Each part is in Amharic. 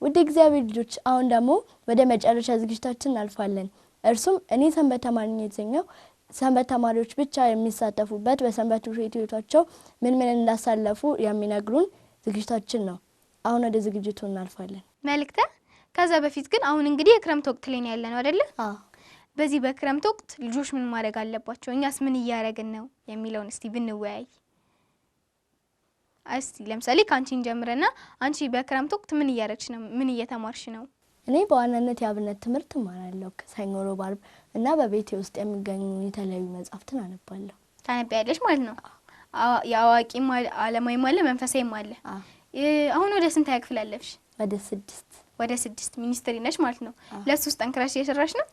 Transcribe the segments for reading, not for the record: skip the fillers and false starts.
ውድ እግዚአብሔር ልጆች አሁን ደግሞ ወደ መጨረሻ ዝግጅታችን እናልፋለን። እርሱም እኔ ሰንበት ተማሪ ነኝ የተሰኘው ሰንበት ተማሪዎች ብቻ የሚሳተፉበት በሰንበት ትምህርት ቤቶቻቸው ምን እንዳሳለፉ የሚነግሩን ዝግጅታችን ነው። አሁን ወደ ዝግጅቱ እናልፋለን። መልክተ ከዛ በፊት ግን አሁን እንግዲህ የክረምት ወቅት ላይ ያለነው አይደለ? በዚህ በክረምት ወቅት ልጆች ምን ማድረግ አለባቸው? እኛስ ምን እያደረግን ነው የሚለውን እስቲ ብንወያይ። እስቲ ለምሳሌ ካንቺን ጀምረና አንቺ በክረምት ወቅት ምን እያደረግሽ ነው? ምን እየተማርሽ ነው? እኔ በዋናነት የአብነት ትምህርት እማራለሁ። ከሰኞ ሮብ ዓርብ እና በቤቴ ውስጥ የሚገኙ የተለያዩ መጻሕፍትን አነባለሁ። ታነቢያለሽ ማለት ነው? ያዋቂ ዓለማዊ ማለት መንፈሳዊ ማለት። አሁን ወደ ስንት ክፍል አለፍሽ? ወደ 6 ሚኒስትሪ ነሽ ማለት ነው። ለሱስ ጠንክራሽ እየሰራሽ ነው?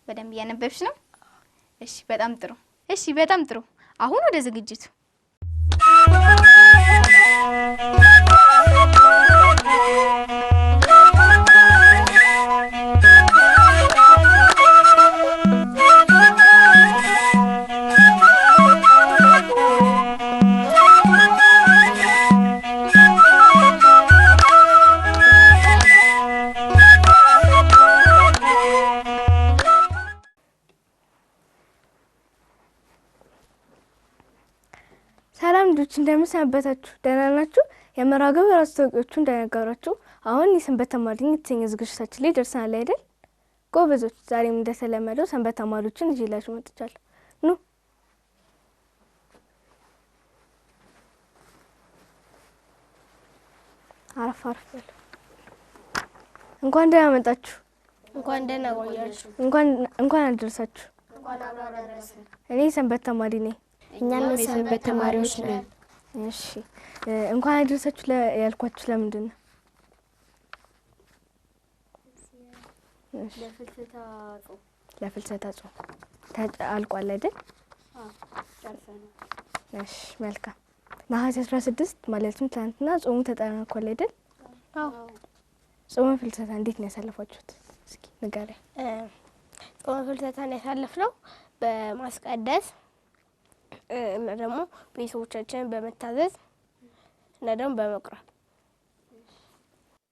በደንብ እያነበብሽ ነው? እሺ በጣም ጥሩ። አሁን ወደ ዝግጅቱ እንደምሰነበታችሁ ደህና ናችሁ? የመራገብ አስተዋቂዎቹ እንደነገራችሁ አሁን የሰንበት ተማሪ የተሰኘ ዝግጅታችን ላይ ደርሰናል አይደል? ጎበዞች፣ ዛሬም እንደተለመደው ሰንበት ተማሪዎችን ይዤላችሁ መጥቻለሁ። ኑ አረፍ በሉ። እንኳን ደህና መጣችሁ። እንኳን ደህና ቆያችሁ። እንኳን አደረሳችሁ። እኔ ሰንበት ተማሪ ነኝ። እኛም የሰንበት ተማሪዎች ነን። እሺ እንኳን አደረሳችሁ ያልኳችሁ ለምንድን ነው? ለፍልሰታ ጾም አልቋል አይደል? እሺ መልካም። ነሐሴ 16 ማለትም ትናንትና ጾሙ ተጠናቋል አይደል? ጾመ ፍልሰታ እንዴት ነው ያሳለፋችሁት? እስኪ ንገረኝ። ጾመ ፍልሰታን ያሳለፍነው በማስቀደስ እና ደግሞ ቤተሰቦቻችንን በመታዘዝ እና ደግሞ በመቁረብ።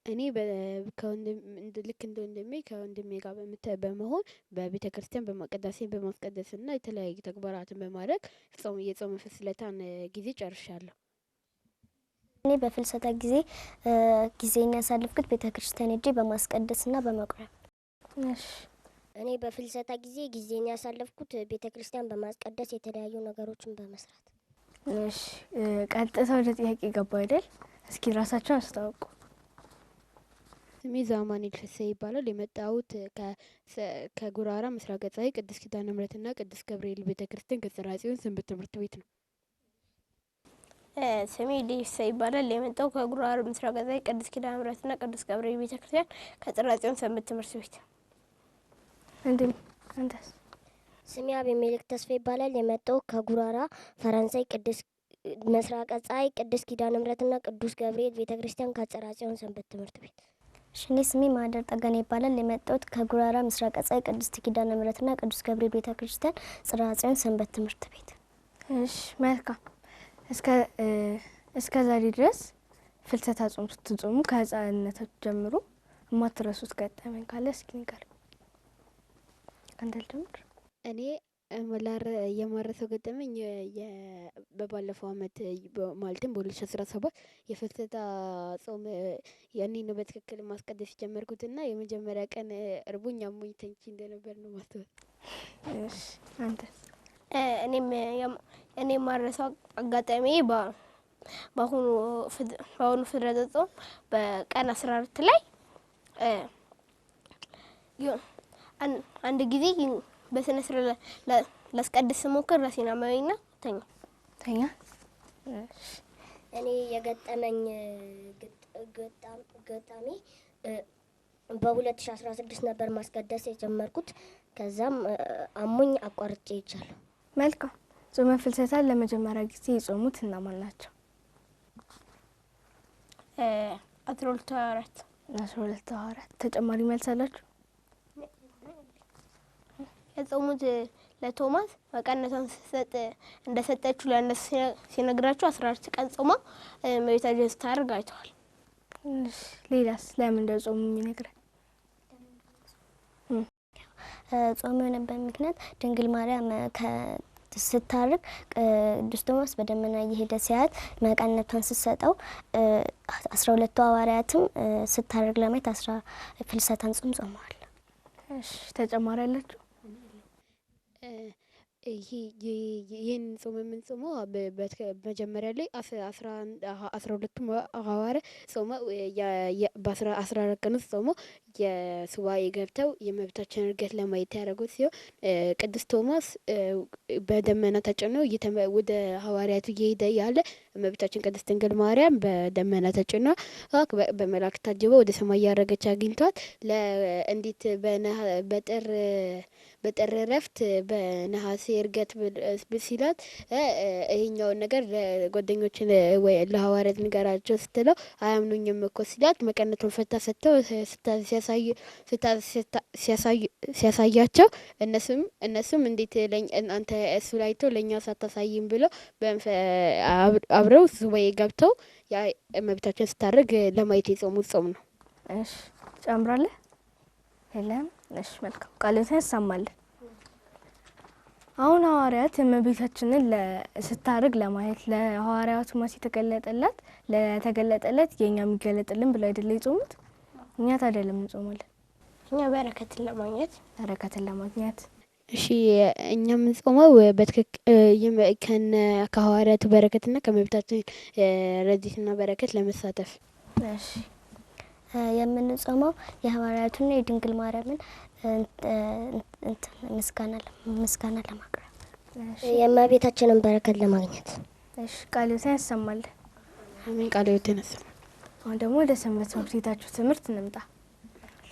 እኔ ልክ እንደ ከወንድሜ ጋር በመሆን በቤተ ክርስቲያን በማቀዳሴን በማስቀደስና የተለያዩ ተግባራትን በማድረግ የጾመ ፍልሰታን ጊዜ ጨርሻለሁ። እኔ በፍልሰታ ጊዜን ያሳለፍኩት ቤተ ክርስቲያን ሄጄ በማስቀደስና በመቁረብ። እሺ እኔ በፍልሰታ ጊዜን ያሳለፍኩት ቤተ ክርስቲያን በማስቀደስ የተለያዩ ነገሮችን በመስራት። እሺ ቀጥታ ወደ ጥያቄ ገባ አይደል? እስኪ ራሳችሁን አስተዋውቁ። ስሜ ዛማኔል ፍስሐ ይባላል። የመጣሁት ከጉራራ ምስራቅ ፀሐይ ቅድስት ኪዳነ ምሕረትና ቅዱስ ገብርኤል ቤተ ክርስቲያን ከጽርሐ ጽዮን ሰንበት ትምህርት ቤት ነው። ስሜ ዴሳ ይባላል። የመጣው ከጉራራ ምስራቅ ፀሐይ ቅድስት ኪዳነ ምሕረትና ቅዱስ ገብርኤል ቤተ ክርስቲያን ከጽርሐ ጽዮን ሰንበት ትምህርት ቤት። አንተስ? ስሜ አቤሜሌክ ተስፋ ይባላል። የመጣው ከጉራራ ፈረንሳይ ምስራቅ ፀሐይ ቅድስት ኪዳነ ምሕረትና ቅዱስ ገብርኤል ቤተ ክርስቲያን ከጽርሐ ጽዮን ሰንበት ትምህርት ቤት። እኔ ስሜ ማህደር ጠገኔ ይባላል። የመጣሁት ከጉራራ ምስራቅ ፀሐይ ቅድስት ኪዳነ ምሕረትና ቅዱስ ገብርኤል ቤተ ክርስቲያን ጽርሐ ጽዮን ሰንበት ትምህርት ቤት። እሺ መልካም። እስከ ዛሬ ድረስ ፍልሰታ ጾም ስትጾሙ ከህፃንነታችሁ ጀምሮ የማትረሱት ገጠመኝ ካለ እስኪ ንገሩኝ። አንደልጀምር። እኔ የማረሰው ገጠመኝ በባለፈው አመት ማለትም በ2017 የፍልሰታ ጾም ያኔ ነው በትክክል ማስቀደስ የጀመርኩትና የመጀመሪያ ቀን እርቦኝ አሞኝ ተኝቼ እንደነበር ነው ማስተዋል። እሺ አንተ? እኔ የማረሰው አጋጣሚ በአሁኑ ፍልሰታ ጾም በቀን 14 ላይ አንድ ጊዜ በስነ ስርዓት ላስቀድስ ሞክር ራሴን አመመኝና ተኛ። እኔ የገጠመኝ ገጣሚ በ2016 ነበር ማስቀደስ የጀመርኩት። ከዛም አሞኝ አቋርጬ ይቻለሁ። መልካም። ጾመ ፍልሰታን ለመጀመሪያ ጊዜ የጾሙት እነማን ናቸው? 12 ሐዋርያት። ተጨማሪ መልስ አላችሁ? የጾሙት ለቶማስ መቀነቷን እንደሰጠችው ለእነሱ ሲነግራቸው 14 ቀን ጾማ እመቤታችን ስታደርግ አይተዋል። ሌላስ ለምን እንደጾሙ የሚነግረን? ጾም የሆነበት ምክንያት ድንግል ማርያም ስታርግ ቅዱስ ቶማስ በደመና እየሄደ ሲያያት መቀነቷን ስትሰጠው 12ቱ ሐዋርያትም ስታርግ ለማየት ፍልሰታን ጾም ጾመዋል። እሺ ተጨማሪ ያላችሁ? ይህን ጾም የምንጾመው በመጀመሪያ ላይ 12ቱም ሐዋርያት ጾመው በ14 ቀን ውስጥ ጾመው የሱባኤ ገብተው የእመቤታችንን ዕርገት ለማየት ያደረጉት ሲሆን ቅዱስ ቶማስ በደመና ተጭኖ ወደ ሐዋርያቱ እየሄደ ያለ እመቤታችን ቅድስት ድንግል ማርያም በደመና ተጭኖ በመላእክት ታጅበው ወደ ሰማይ ያረገች አግኝቷት እንዴት በጥር ረፍት በነሐሴ ዕርገት ሲላት ይሄኛውን ነገር ለጓደኞችን ወይ ለሐዋርያት ንገራቸው ስትለው አያምኑኝም እኮ ሲላት መቀነቱን ፈታ ሰጥተው ሲያሳያቸው እነሱም እንዴት አንተ እሱ ላይቶ ለእኛ ሳታሳይም ብለው አብረው ሱባኤ ገብተው እመቤታችን ስታርግ ለማየት የጾሙት ጾም ነው። እሺ ጨምራለህ? የለም። እሺ መልካም ቃልህ ያሰማል። አሁን ሐዋርያት እመቤታችንን ስታርግ ለማየት ለሐዋርያቱ ማስ ለተገለጠለት የኛ የሚገለጥልን ብለው አይደለ የጾሙት? እኛ ታዲያ ለምን እንጾማለን? እኛ በረከትን ለማግኘት። እሺ እኛ የምንጾመው ከሐዋርያቱ በረከትና ከእመቤታችን ረድኤትና በረከት ለመሳተፍ። እሺ የምንጾመው የሐዋርያቱና የድንግል ማርያምን ምስጋና ለማቅረብ የእመቤታችንን በረከት ለማግኘት። እሺ ቃልህ ያሰማል። አሜን። ቃልህ ተነሳ። አሁን ደግሞ ወደ ሰንበት ትምህርት ቤታችሁ ትምህርት እንምጣ።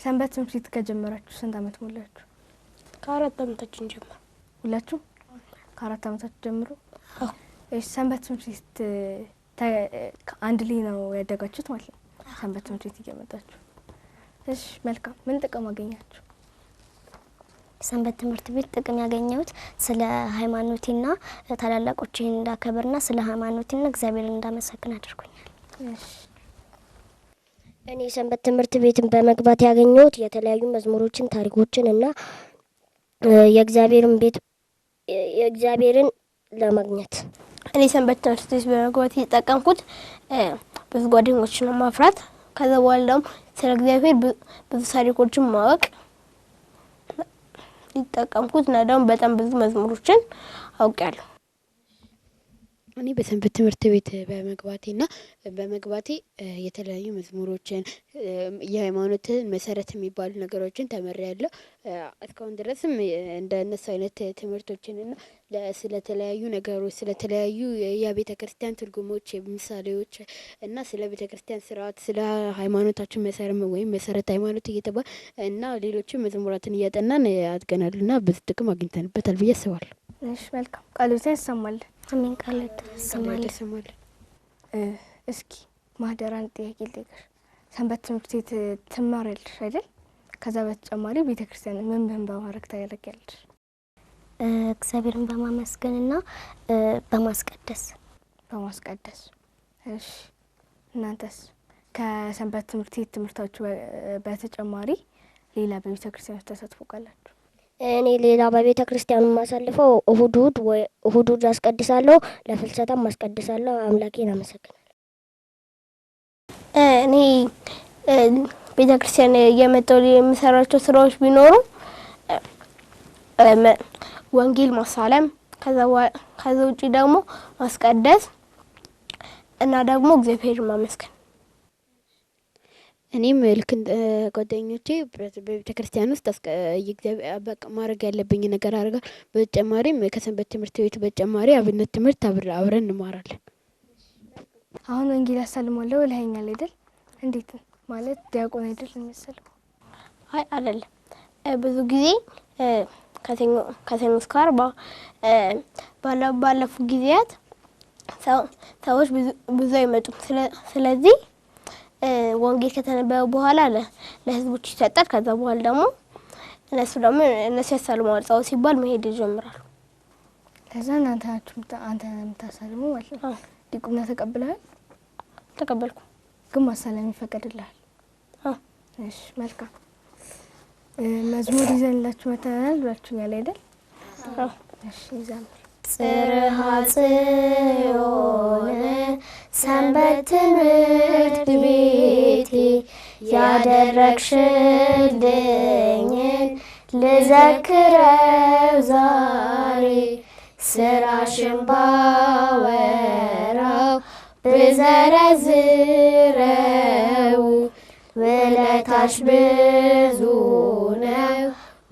ሰንበት ትምህርት ቤት ከጀመራችሁ ስንት ዓመት ሞላችሁ? ከ4 ዓመታችን ጀምሮ። ሁላችሁ ከ4 ዓመታችሁ ጀምሮ? እሺ ሰንበት ትምህርት ቤት አንድ ላይ ነው ያደጋችሁት ማለት ነው? ሰንበት ትምህርት ቤት እየመጣችሁ። እሺ መልካም። ምን ጥቅም አገኛችሁ? ሰንበት ትምህርት ቤት ጥቅም ያገኘሁት ስለ ሃይማኖቴና ታላላቆቼን እንዳከብርና ስለ ሃይማኖቴና እግዚአብሔርን እንዳመሰግን አድርጎኛል። እሺ እኔ ሰንበት ትምህርት ቤትን በመግባት ያገኘሁት የተለያዩ መዝሙሮችን፣ ታሪኮችን እና የእግዚአብሔርን ለማግኘት። እኔ ሰንበት ትምህርት ቤት በመግባት የተጠቀምኩት ብዙ ጓደኞችን ማፍራት፣ ከዛ በኋላ ደግሞ ስለ እግዚአብሔር ብዙ ታሪኮችን ማወቅ የተጠቀምኩት እና ደግሞ በጣም ብዙ መዝሙሮችን አውቃለሁ። እኔ በሰንበት ትምህርት ቤት በመግባቴ የተለያዩ መዝሙሮችን የሃይማኖትን መሰረት የሚባሉ ነገሮችን ተምሬያለሁ። እስካሁን ድረስም እንደነሱ አይነት ትምህርቶችንና ስለተለያዩ ነገሮች ስለተለያዩ የቤተ ክርስቲያን ትርጉሞች፣ ምሳሌዎች እና ስለ ቤተ ክርስቲያን ስርዓት ስለ ሃይማኖታችን መሰረት ሃይማኖት እየተባለ እና ሌሎችም መዝሙራትን እያጠናን አድገናልና ብዙ ጥቅም አግኝተንበታል ብዬ አስባለሁ። እሺ መልካም ቃልህ ያሰማል። አሜን። ቃልህ ያሰማል። እስኪ ማህደራን ጥያቄ ልጠይቅሽ። ሰንበት ትምህርት ቤት ትማሪያለሽ አይደል? ከዛ በተጨማሪ ቤተክርስቲያን ምን በማድረግ ታደርጊያለሽ? እግዚአብሔርን በማመስገንና በማስቀደስ። እሺ እናንተስ ከሰንበት ትምህርት ቤት ትምህርታችሁ በተጨማሪ ሌላ በቤተክርስቲያን ተሳትፎ ካላችሁ? እኔ ሌላ በቤተ ክርስቲያኑ ማሳልፈው እሁድ አስቀድሳለሁ፣ ለፍልሰታም አስቀድሳለሁ። አምላኬን አመሰግናለሁ። እኔ ቤተ ክርስቲያን የመጣው የምሰራቸው ስራዎች ቢኖሩ ወንጌል ማሳለም፣ ከዛ ውጪ ደግሞ ማስቀደስ እና ደግሞ እግዚአብሔርን ማመስገን። እኔም ልክ ጓደኞቼ በቤተ ክርስቲያን ውስጥ ማድረግ ያለብኝ ነገር አድርጋል። በተጨማሪም ከሰንበት ትምህርት ቤት በተጨማሪ አብነት ትምህርት አብረን እንማራለን። አሁን ወንጌል አሳልማለሁ ብለኸኛል አይደል? እንዴት ማለት ዲያቆን አይደል የሚያሳልመው? አይ አይደለም። ብዙ ጊዜ ከሰኞ እስከ ዓርብ ባለፉት ጊዜያት ሰዎች ብዙ አይመጡም። ስለዚህ ወንጌል ከተነበበ በኋላ ለህዝቦች ይሰጣል። ከዛ በኋላ ደግሞ እነሱ ያሳልማሉ። ጸሎት ሲባል መሄድ ይጀምራሉ። ከዛ አንተ የምታሳልመው ማለት ነው። ዲቁና ተቀብለሃል? ተቀበልኩ። ግን ማሳለም ይፈቀድልሃል? እሺ መልካም። መዝሙር ይዘንላችሁ መተናል ብላችሁኛል አይደል? እሺ ይዘምር። ጽርሐ ጽዮን ሰንበት ትምህርት ቤቴ ያደረግሽልኝን ልዘክረው ዛሬ ስራሽን ባወራው ብዘረዝረው ውለታሽ ብዙ ነው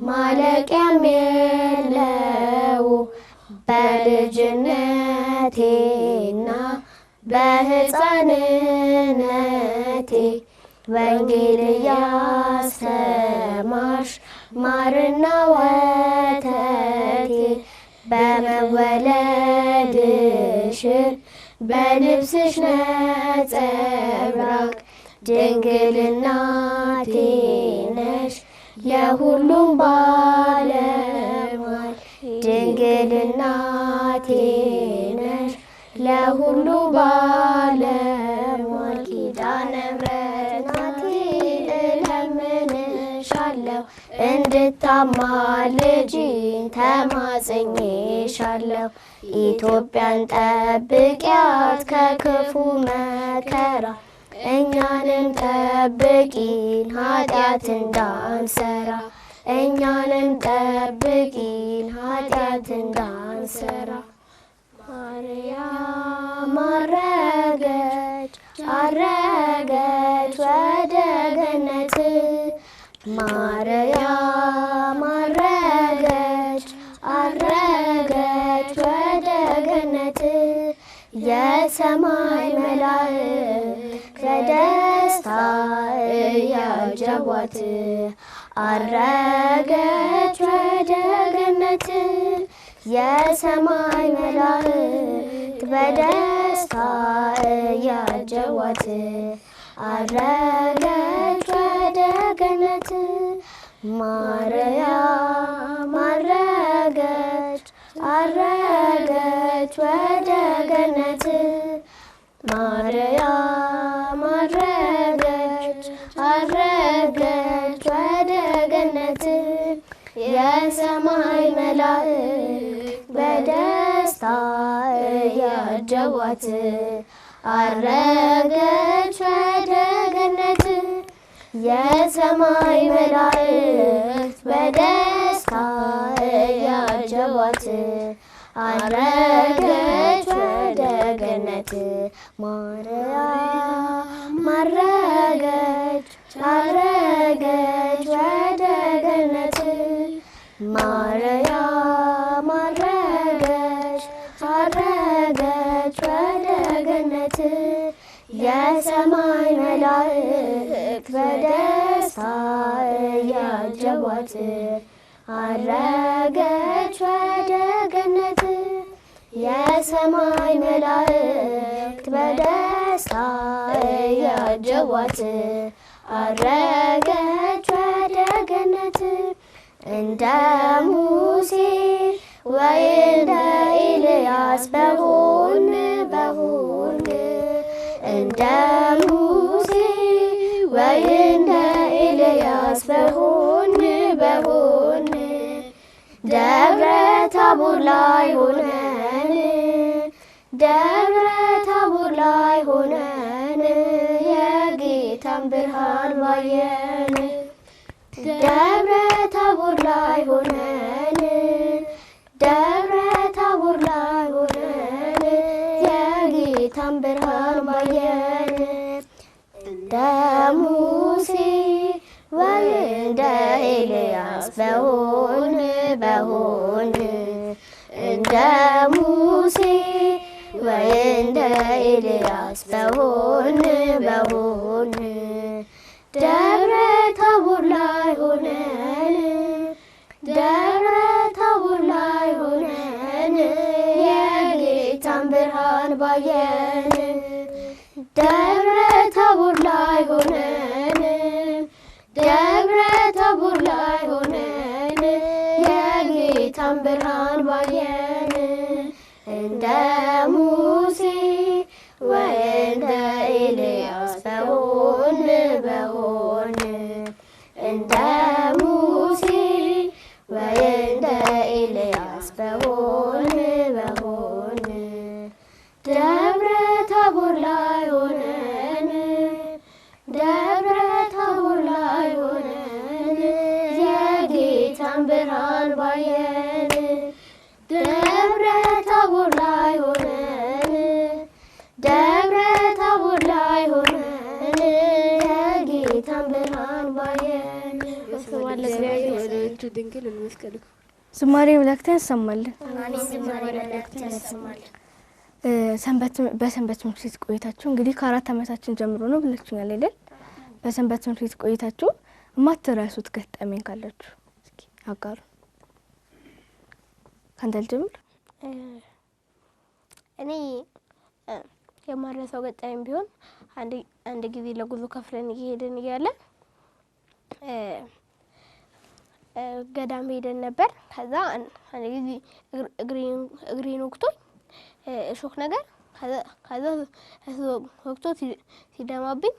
ማለቂያም የለው። በልጅነቴና በሕፃንነቴ ወንጌል ያስተማርሽ ማርና ወተቴ በመወለድሽን በልብስሽ ነጸብራቅ ድንግልናቴ ነሽ የሁሉም ባለሟል። ድንግልናቴ ነሽ ለሁሉ ባለሟል። ኪዳነ ምሕረት ናቴ እለምንሻለሁ እንድታማልጂኝ ተማጽኜሻለሁ። ኢትዮጵያን ጠብቂያት ከክፉ መከራ እኛንም ጠብቂን ኃጢአት እንዳንሰራ። እኛንም ጠብቂን ኃጢአት እንዳንሰራ። ማርያም አረገች አረገች ወደ ገነት። ማርያም አረገች አረገች ወደ ገነት። የሰማይ መላእክት በደስታ እያጀቧት አረገች ወደ ገነት። የሰማይ መላእክት በደስታ እያጀቧት አረገች ወደ ገነት። ማርያም አረገች አረገች ወደ ገነት። ማርያም አረገች አረገች ወደ ገነት። የሰማይ መላእክት በደስታ እያጀቧት አረገች ወደ ገነት። የሰማይ መላእክት በደስታ እያጀቧት አረገች ወደ ገነት። ማርያም አረገች አረገች ወደ ገነት። ማርያም አረገች አረገች ወደ ገነት። የሰማይ መላእክት በደስታ እያጀቧት አረገች ወደ ገነት። የሰማይ መላእክት በደስታ እያጀቧት አረገች ወደ ገነት። እንደ ሙሴ ወይ እንደ ኤልያስ በሆን እንደ ሙሴ ወይ እንደ ኤልያስ በሆን ደብረ ታቦር ላይ ሆነን ደብረ ታቦር ላይ ሆነን የጌታን ብርሃን ባየን። ደብረ ታቦር ላይ ሆነን ደብረ ታቦር ላይ ሆነን የጌታን ብርሃን ባየን። እንደ ሙሴ ወይ እንደ ኤልያስ በሆን እንደ ሙሴ ወይ እንደ ኤልያስ በሆን ደብረ ታቦር ላይ ሆነን ደብረ ታቦር ላይ ሆነን የጌታን ብርሃን ባየን። ደብረ ታቦር ላይ ሆነን ደብረ ታቦር ላይ ሆነን የጌታን ብርሃን ባየን። እንደ ሙሴ ወይ እንደ ኤልያስ እንደ ሙሴ ወይ እንደ ኤልያስ በሆን ደብረ ታቦር ላይ ሆነን ደብረ ታቦር ላይ ሆነን የጌታን ብርሃን ባየን ደብረ ታቦር ላይ ሆነን ደብረ ታቦር ላይ ሆነን የጌታን ብርሃን ባየን። ወለቱ ድንግል መስቀል ዝማሬ መላእክትን ያሰማልን። ዝማሬ መላእክትን ያሰማልን። በሰንበት ትምህርት ቤት ቆይታችሁ እንግዲህ ከ4 ዓመታችን ጀምሮ ነው ብላችሁኛል አይደል? በሰንበት ትምህርት ቤት ቆይታችሁ የማትረሱት ገጠመኝ ካላችሁ እስኪ አጋሩ። ካንተ ልጀምር። እኔ የማረሳው ገጠመኝ ቢሆን አንድ ጊዜ ለጉዞ ከፍለን እየሄድን እያለ ገዳም ሄደን ነበር። ከዛ አንድ ጊዜ እግሬን ወቅቶኝ እሾክ ነገር ከዛ ወቅቶ ሲደማብኝ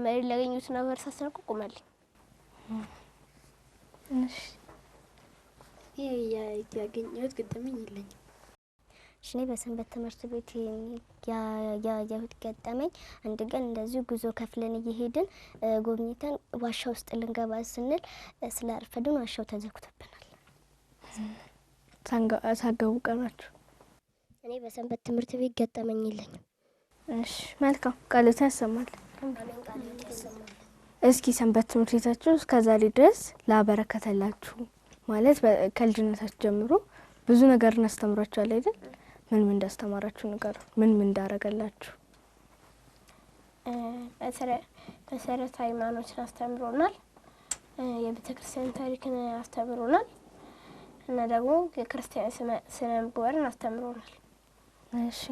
መሬት ላገኙት ነበር ሳስነቁ ቆመልኝ። ያገኘሁት ገጠመኝ የለኝም። እኔ በሰንበት ትምህርት ቤት ያየሁት ገጠመኝ አንድ ቀን እንደዚሁ ጉዞ ከፍለን እየሄድን ጎብኝተን ዋሻ ውስጥ ልንገባ ስንል ስላረፈድን ዋሻው ተዘግቶብናል። ሳገቡ ቀናችሁ? እኔ በሰንበት ትምህርት ቤት ገጠመኝ የለኝም። እሺ መልካም። ቃልታ ያሰማል። እስኪ ሰንበት ትምህርት ቤታችሁ እስከዛሬ ድረስ ላበረከተላችሁ ማለት ከልጅነታችሁ ጀምሮ ብዙ ነገር እናስተምራችኋል አይደል? ምን እንዳስተማራችሁ ነገር ምን እንዳረጋላችሁ? መሰረተ ሃይማኖትን አስተምሮናል። የቤተ ክርስቲያን ታሪክን አስተምሮናል እና ደግሞ የክርስቲያን ስነ ምግባርን አስተምሮናል። እሺ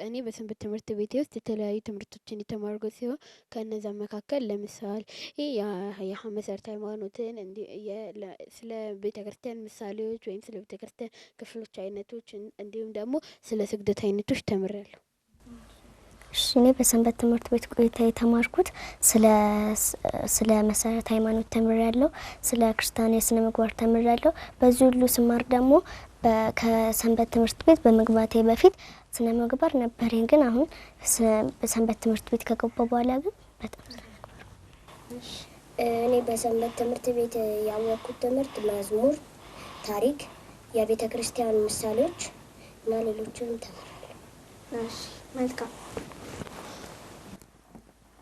እኔ በሰንበት ትምህርት ቤት ውስጥ የተለያዩ ትምህርቶችን የተማርኩ ሲሆን ከነዛ መካከል ለምሳሌ የመሰረተ ሃይማኖትን ስለ ቤተክርስቲያን ምሳሌዎች ወይም ስለ ቤተክርስቲያን ክፍሎች አይነቶች እንዲሁም ደግሞ ስለ ስግደት አይነቶች ተምሬያለሁ። እኔ በሰንበት ትምህርት ቤት ቆይታ የተማርኩት ስለ መሰረተ ሃይማኖት ተምሬያለሁ፣ ስለ ክርስቲያን የስነ ምግባር ተምሬያለሁ። በዚህ ሁሉ ስማር ደግሞ ከሰንበት ትምህርት ቤት በመግባቴ በፊት ስነ ምግባር ነበረኝ፣ ግን አሁን በሰንበት ትምህርት ቤት ከገባሁ በኋላ ግን በጣም ስነ ምግባር። እኔ በሰንበት ትምህርት ቤት ያወቅኩት ትምህርት መዝሙር፣ ታሪክ፣ የቤተ ክርስቲያን ምሳሌዎች እና ሌሎችንም ተምሬያለሁ። እሺ መልካም።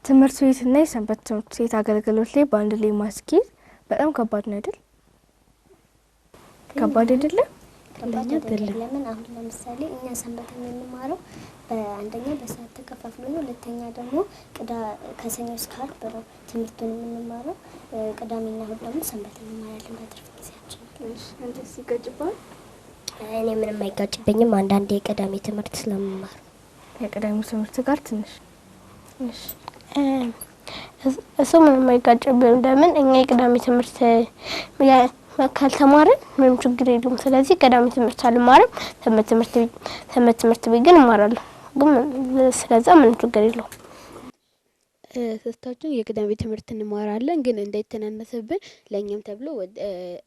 ትምህርት ቤትና የሰንበት ትምህርት ቤት አገልግሎት ላይ በአንድ ላይ ማስኬድ በጣም ከባድ ነው አይደል? ከባድ አይደለም? ለምን አሁን ለምሳሌ እኛ ሰንበት የምንማረው በአንደኛ በሰዓት ተከፋፍሎ ነው። ሁለተኛ ደግሞ ከሰኞ እስከ ዓርብ ነው ትምህርቱን የምንማረው። ቅዳሜና እሁድ ደግሞ ሰንበት እንማራለን በትርፍ ጊዜያችን። አንተስ ይጋጭባል? እኔ ምንም አይጋጭብኝም። አንዳንዴ የቅዳሜ ትምህርት ስለምማር የቅዳሜ ትምህርት ጋር ትንሽ እሱ ምንም አይጋጭብም። ለምን እኛ የቅዳሜ ትምህርት ካልተማርን ምንም ችግር የለውም። ስለዚህ ቅዳሜ ትምህርት አልማርም፣ ሰንበት ትምህርት ቤት ግን እማራለሁ። ግን ስለዛ ምንም ችግር የለውም። ሶስታችን የቅዳሜ ትምህርት እንማራለን፣ ግን እንዳይተናነስብን ለእኛም ተብሎ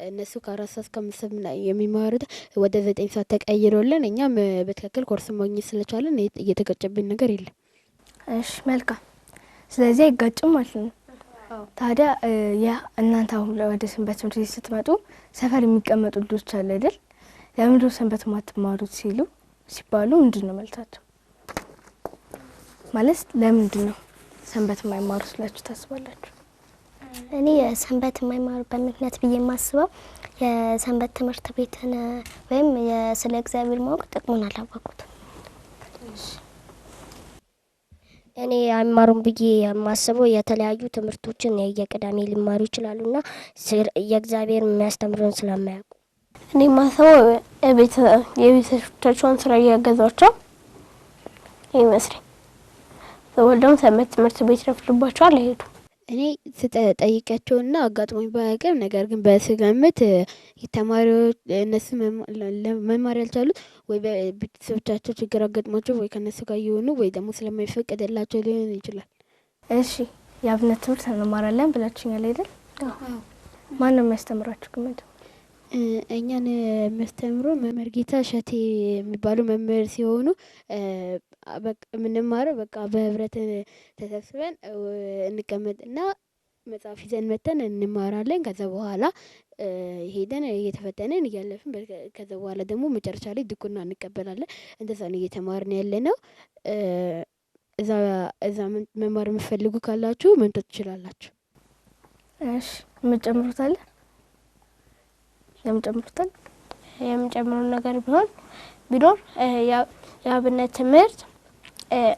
እነሱ ከ4 ሰዓት እስከ 5 ሰዓት የሚማሩት ወደ 9 ሰዓት ተቀይሮልን እኛም በትክክል ኮርስ ማግኘት ስለቻለን እየተጋጨብን ነገር የለም። እሺ መልካም። ስለዚህ አይጋጭም ማለት ነው። ታዲያ እናንተ አሁን ወደ ሰንበት ትምህርት ቤት ስትመጡ ሰፈር የሚቀመጡ ልጆች አሉ አይደል? ለምንድነው ሰንበት ማትማሩት ሲባሉ ምንድን ነው መልሳቸው? ማለት ለምንድን ነው ሰንበት የማይማሩ ስላችሁ ታስባላችሁ? እኔ የሰንበት የማይማሩበት ምክንያት ብዬ የማስበው የሰንበት ትምህርት ቤትን ወይም ስለ እግዚአብሔር ማወቅ ጥቅሙን አላወቁትም። እኔ አይማሩም ብዬ የማስበው የተለያዩ ትምህርቶችን የቅዳሜ ሊማሩ ይችላሉና የእግዚአብሔር የሚያስተምረውን ስለማያውቁ። እኔ ማስበው የቤተሰቦቻቸውን ስራ እያገዟቸው ይመስለኝ። ወልደውም ሰንበት ትምህርት ቤት ረፍድባቸዋል አይሄዱም። እኔ ስጠይቃቸውና አጋጥሞኝ ባያውቅም ነገር ግን በስገምት ተማሪዎች እነሱ መማር ያልቻሉት ወይ በቤተሰቦቻቸው ችግር አጋጥሟቸው ወይ ከነሱ ጋር የሆኑ ወይ ደግሞ ስለማይፈቀድላቸው ሊሆን ይችላል። እሺ የአብነት ትምህርት እንማራለን ብላችሁኛል አይደል? ማን ነው የሚያስተምራችሁ ግን? እኛን የሚያስተምሩ መምህር ጌታ እሸቴ የሚባሉ መምህር ሲሆኑ በቃ የምንማረው በቃ በህብረት ተሰብስበን እንቀመጥና መጽሐፍ ይዘን መተን እንማራለን። ከዛ በኋላ ሄደን እየተፈተንን እያለፍን ከዛ በኋላ ደግሞ መጨረሻ ላይ ድቁና እንቀበላለን። እንደዛ ነው እየተማርን ያለነው። እዛ መማር የምትፈልጉ ካላችሁ መምጣት ትችላላችሁ። እሺ የምትጨምሩታል? የምጨምረው ነገር ቢኖር የአብነት ትምህርት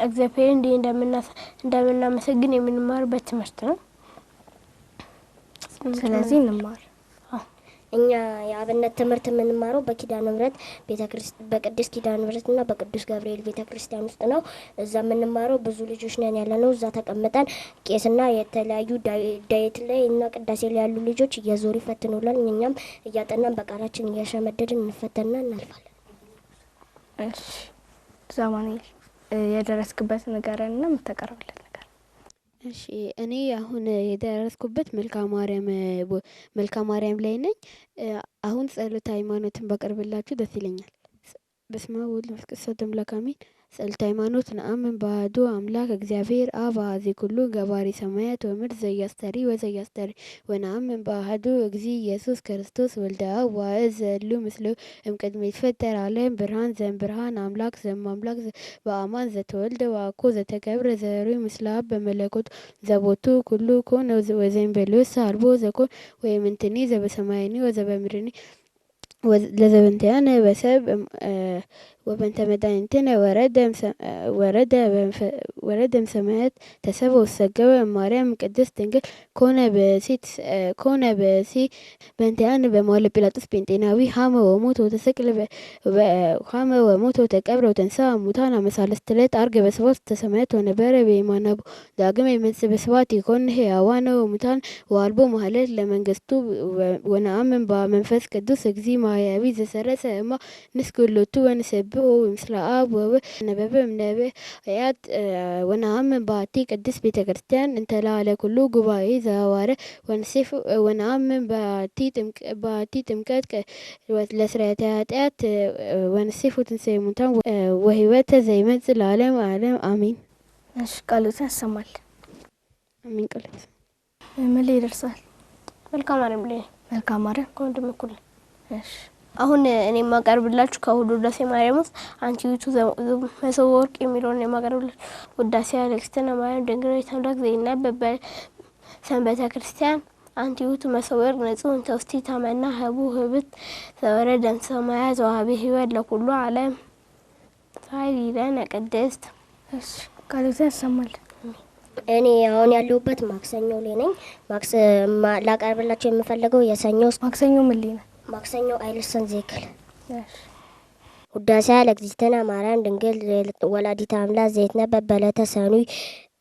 እግዚአብሔር እንዲህ እንደምናመሰግን የምንማርበት ትምህርት ነው። ስለዚህ እንማር። እኛ የአብነት ትምህርት የምንማረው በኪዳነ ምሕረት በቅድስት ኪዳነ ምሕረትና በቅዱስ ገብርኤል ቤተክርስቲያን ውስጥ ነው። እዛ የምንማረው ብዙ ልጆች ነን ያለነው። እዛ ተቀምጠን ቄስና የተለያዩ ዳይት ላይ እና ቅዳሴ ላይ ያሉ ልጆች እየዞሩ ይፈትኑላል። እኛም እያጠናን በቃላችን እያሸመደድን እንፈተንና እናልፋለን። እሺ ዛማኔል የደረስክበት ንገረንና የምታቀርብለት ነገር። እሺ እኔ አሁን የደረስኩበት መልካ ማርያም ላይ ነኝ። አሁን ጸሎተ ሃይማኖትን ባቀርብላችሁ ደስ ይለኛል። በስመ አብ ወወልድ ወመንፈስ ቅዱስ አምላክ አሜን። ጸሎተ ሃይማኖት ነአምን በአሐዱ አምላክ እግዚአብሔር አብ አሐዜ ኩሉ ገባሬ ሰማያት ወምድር ዘያስተሪ ወዘያስተሪ ወነአምን በአሐዱ እግዚእ ኢየሱስ ክርስቶስ ወልደ አብ ዋሕድ ዘእሉ ምስሌሁ እምቅድመ ይትፈጠር ዓለም ብርሃን ዘእምብርሃን አምላክ ዘእማምላክ በአማን ዘተወልደ ወአኮ ዘተገብረ ዘሩይ ምስለ አብ በመለኮቱ ዘቦቱ ኩሉ ኮነ ወዘእንበሌወ አልቦ ዘኮነ ወእምንትኒ ዘበሰማይኒ ወዘበምድርኒ ለዘበንቲያነ በሰብ ወበንተ መድኃኒትነ ወረደ እምሰማያት ተሰብአ ወሰገበ እማርያም ቅድስት ድንግል ኮነ ብእሲ በእንቲአነ በመዋዕለ ጲላጦስ ጴንጤናዊ ሀመ ወሞተ ወተቀብረ ወተንሥአ እሙታን አመ ሣልስት ዕለት ዐርገ በስብሐት ውስተ ሰማያት ወነበረ በየማነ አቡሁ ዳግመ ይመጽእ በስብሐት ይኰንን ሕያዋነ ወሙታነ ወአልቦ መሀለል ለመንግሥቱ ወነአምን በመንፈስ ቅዱስ እግዚእ ማሕያዊ ዘሰረጸ እማ ንስግድ ሎቱ ወንሰብሖ ምስለ አብ ወወልድ ነበበ እምነቢያት ወነአምን በአሐቲ ቅድስት ቤተ ክርስቲያን እንተ ላዕለ ኩሉ ጉባኤ ዘሐዋርያት ወነአምን በአሐቲ ጥምቀት ለስርየተ ኃጢአት ወንሴፍ ወትንሣኤ ሙታን ወሕይወተ ዘይመጽእ ለዓለመ ዓለም አሜን። እሺ ቃሎትን ያሰማል። አሜን። ቃሎት ምን ላይ ይደርሳል? መልካ ማርያም ላይ መልካ ማርያም ከወንድም እኩል። እሺ አሁን እኔ የማቀርብላችሁ ከሁሉ ውዳሴ ማርያም ውስጥ አንቺ ውእቱ መሶበ ወርቅ የሚለውን የማቀርብላችሁ ውዳሴ ለእግዝእትነ ማርያም ድንግል አምላክ ዘይነበብ በሰንበተ ክርስቲያን አንቲ ውእቱ መሶበ ወርቅ ንጹሕ እንተ ውስቲታ መና ኅቡእ ኅብስት ዘወረደ እምሰማያት ወሀበ ሕይወት ለኩሉ ዓለም ኃይል ይለነ ቅድስት። እሺ ቃሎትን ያሰማል። እኔ አሁን ያለሁበት ማክሰኞ ላይ ነኝ። ላቀርብላችሁ የምፈልገው የሰኞ ማክሰኞ ምን ላይ ነው? ማክሰኞ አይልሰን ዜክል እሺ ውዳሴ ለእግዝእትነ ማርያም ድንግል ወላዲተ አምላክ ዘይትነበብ በዕለተ ሰኑይ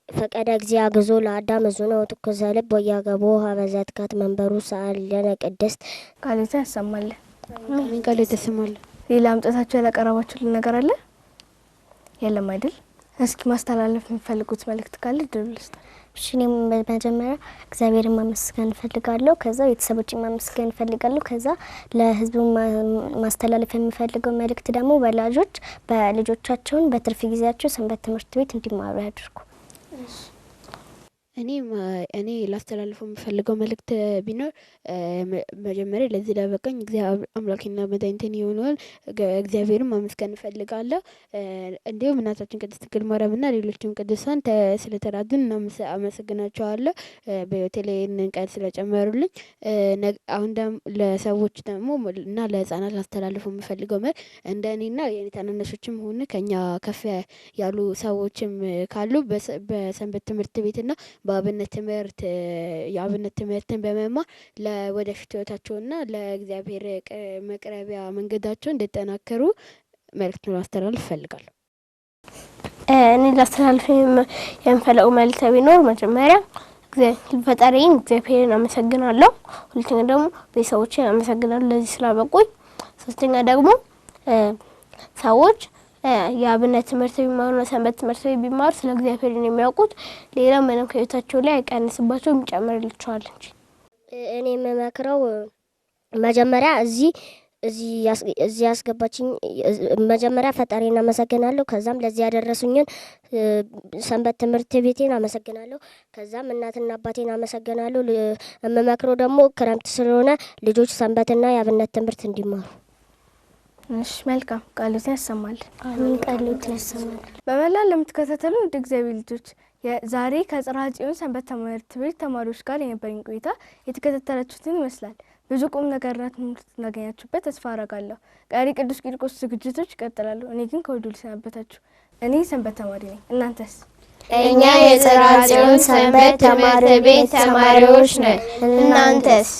ፈቀደ እግዚእ አግዞ ለአዳም እዙነ ወትኩዘ ልብ ወያገቦ ሀበ ዘትካት መንበሩ ሰአሊ ለነ ቅድስት። ቃሎትን ያሰማል። አሜን። ቃሎት ያሰማል። ሌላ አምጥታችሁ ያላቀረባችሁልን ነገር አለ? የለም አይደል? እስኪ ማስተላለፍ የሚፈልጉት መልእክት ካለ ድል ልስጥ። እሺ እኔም በመጀመሪያ እግዚአብሔርን ማመስገን እፈልጋለሁ። ከዛ ቤተሰቦችን ማመስገን እፈልጋለሁ። ከዛ ለህዝቡ ማስተላለፍ የሚፈልገው መልእክት ደግሞ ወላጆች በልጆቻቸውን በትርፍ ጊዜያቸው ሰንበት ትምህርት ቤት እንዲማሩ ያድርጉ። እኔ ላስተላልፈው የምፈልገው መልእክት ቢኖር መጀመሪያ ለዚህ ላበቃኝ እግዚአብሔር አምላኬና መድኃኒቴ የሆነውን እግዚአብሔርን ማመስገን እፈልጋለሁ። እንዲሁም እናታችን ቅድስት ድንግል ማርያምና ሌሎችም ቅዱሳን ስለተራዱን አመሰግናቸዋለሁ። በህይወቴ ላይ ይህንን ቀን ስለጨመሩልኝ። አሁን ለሰዎች ደግሞ እና ለህፃናት ላስተላልፈው የምፈልገው መልእክት እንደ እኔና የኔ ታናናሾችም ሆነ ከኛ ከፍ ያሉ ሰዎችም ካሉ በሰንበት ትምህርት ቤትና በአብነት ትምህርት የአብነት ትምህርትን በመማር ለወደፊት ህይወታቸውና ለእግዚአብሔር መቅረቢያ መንገዳቸው እንዲጠናከሩ መልእክት ማስተላለፍ እፈልጋለሁ። እኔ ላስተላልፍ የምፈልገው መልእክት ቢኖር መጀመሪያ ፈጣሪን እግዚአብሔርን አመሰግናለሁ። ሁለተኛ ደግሞ ቤተሰቦቼን አመሰግናለሁ ለዚህ ስላበቁኝ። ሶስተኛ ደግሞ ሰዎች የአብነት ትምህርት ቢማሩ ሰንበት ትምህርት ቢማሩ ስለ እግዚአብሔር የሚያውቁት ሌላ ምንም ከህይወታቸው ላይ አይቀንስባቸው የሚጨምርላቸዋል እንጂ። እኔ የምመክረው መጀመሪያ እዚህ ያስገባችኝ መጀመሪያ ፈጣሪን አመሰግናለሁ። ከዛም ለዚህ ያደረሱኝን ሰንበት ትምህርት ቤቴን አመሰግናለሁ። ከዛም እናትና አባቴን አመሰግናለሁ። የምመክረው ደግሞ ክረምት ስለሆነ ልጆች ሰንበትና የአብነት ትምህርት እንዲማሩ። እሺ መልካም ቃሎትን ያሰማል። አሜን። ቃሎትን ያሰማል። በመላ ለምትከታተሉ ውድ እግዚአብሔር ልጆች ዛሬ ከጽርሐ ጽዮን ሰንበት ትምህርት ቤት ተማሪዎች ጋር የነበረኝ ቆይታ የተከታተላችሁትን ይመስላል። ብዙ ቁም ነገርና ትምህርት እናገኛችሁበት ተስፋ አረጋለሁ። ቀሪ ቅዱስ ቂርቆስ ዝግጅቶች ይቀጥላሉ። እኔ ግን ከወዲሁ ልሰናበታችሁ። እኔ ሰንበት ተማሪ ነኝ። እናንተስ? እኛ የጽርሐ ጽዮን ሰንበት ትምህርት ቤት ተማሪዎች ነን። እናንተስ?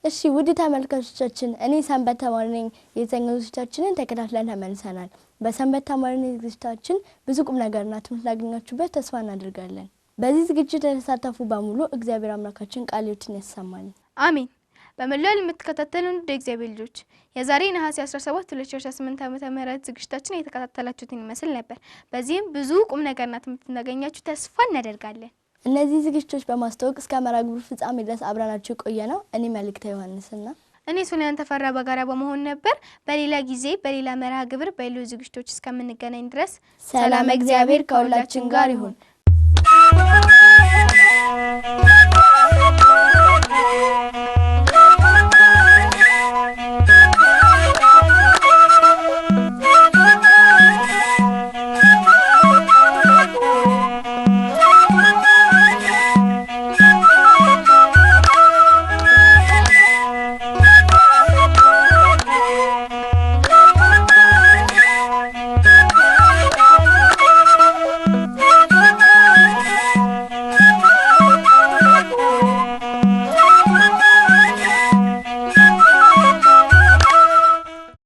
እሺ ውድ ተመልካቾቻችን እኔ ሰንበት ተማሪ ነኝ የተሰኘው ዝግጅታችንን ተከታትለን ተመልሰናል። በሰንበት ተማሪ ነኝ ዝግጅታችን ብዙ ቁም ነገርና ትምህርት ላገኛችሁበት ተስፋ እናደርጋለን። በዚህ ዝግጅት የተሳተፉ በሙሉ እግዚአብሔር አምላካችን ቃሎትን ያሰማል። አሜን። በመላው የምትከታተሉን ውድ እግዚአብሔር ልጆች የዛሬ ነሐሴ 17 2018 ዓ.ም ዝግጅታችን የተከታተላችሁትን ይመስል ነበር። በዚህም ብዙ ቁም ነገርና ትምህርት እንዳገኛችሁ ተስፋ እናደርጋለን። እነዚህ ዝግጅቶች በማስተዋወቅ እስከ መርሃ ግብሩ ፍጻሜ ድረስ አብረናችሁ ቆየነው። እኔ መልእክተ ዮሐንስና እኔ ሶሊያን ተፈራ በጋራ በመሆን ነበር። በሌላ ጊዜ በሌላ መርሃ ግብር በሌሎች ዝግጅቶች እስከምንገናኝ ድረስ ሰላም እግዚአብሔር ከሁላችን ጋር ይሁን።